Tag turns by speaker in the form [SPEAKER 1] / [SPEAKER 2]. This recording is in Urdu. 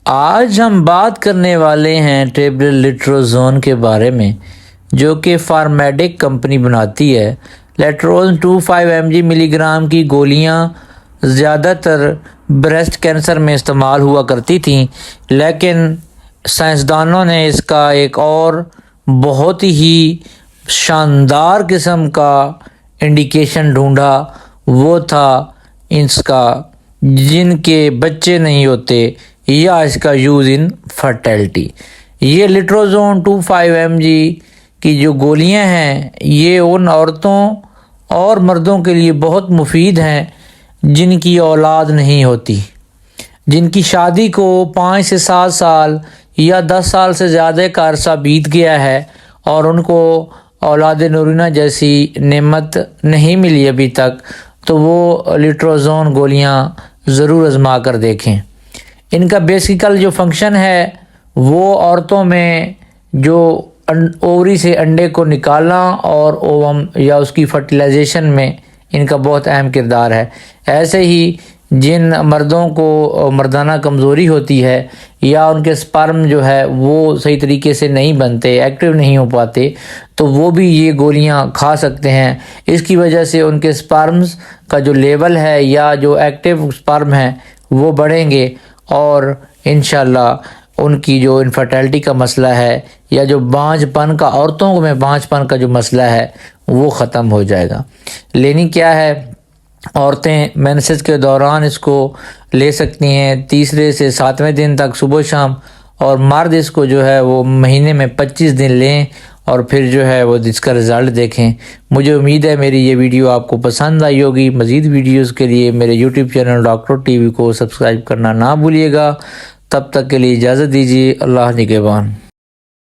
[SPEAKER 1] آج ہم بات کرنے والے ہیں ٹیبلٹ لیٹروزون کے بارے میں، جو کہ فارمیڈک کمپنی بناتی ہے۔ لیٹروزون 25 mg ملی گرام کی گولیاں زیادہ تر بریسٹ کینسر میں استعمال ہوا کرتی تھیں، لیکن سائنسدانوں نے اس کا ایک اور بہت ہی شاندار قسم کا انڈیکیشن ڈھونڈا، وہ تھا اس کا جن کے بچے نہیں ہوتے یا اس کا یوز ان فرٹیلٹی۔ یہ لیٹروزون 25 mg کی جو گولیاں ہیں یہ ان عورتوں اور مردوں کے لیے بہت مفید ہیں جن کی اولاد نہیں ہوتی، جن کی شادی کو 5 سے 7 سال یا 10 سال سے زیادہ کا عرصہ بیت گیا ہے اور ان کو اولاد نورینہ جیسی نعمت نہیں ملی ابھی تک، تو وہ لیٹروزون گولیاں ضرور آزما کر دیکھیں۔ ان کا بیسیکل جو فنکشن ہے وہ عورتوں میں جو اووری سے انڈے کو نکالنا اور اووم یا اس کی فرٹیلائزیشن میں ان کا بہت اہم کردار ہے۔ ایسے ہی جن مردوں کو مردانہ کمزوری ہوتی ہے یا ان کے سپرم جو ہے وہ صحیح طریقے سے نہیں بنتے، ایکٹیو نہیں ہو پاتے، تو وہ بھی یہ گولیاں کھا سکتے ہیں۔ اس کی وجہ سے ان کے سپرمز کا جو لیول ہے یا جو ایکٹیو سپرم ہے وہ بڑھیں گے اور انشاءاللہ ان کی جو انفرٹیلٹی کا مسئلہ ہے یا جو بانجھ پن کا، عورتوں میں بانجھ پن کا جو مسئلہ ہے وہ ختم ہو جائے گا۔ لینی کیا ہے؟ عورتیں مینسز کے دوران اس کو لے سکتی ہیں 3 سے 7ویں دن تک صبح شام، اور مرد اس کو جو ہے وہ مہینے میں 25 دن لیں اور پھر جو ہے وہ اس کا رزلٹ دیکھیں۔ مجھے امید ہے میری یہ ویڈیو آپ کو پسند آئی ہوگی۔ مزید ویڈیوز کے لیے میرے YouTube channel doctor T V کو سبسکرائب کرنا نہ بھولیے گا۔ تب تک کے لیے اجازت دیجیے۔ اللہ نگہبان۔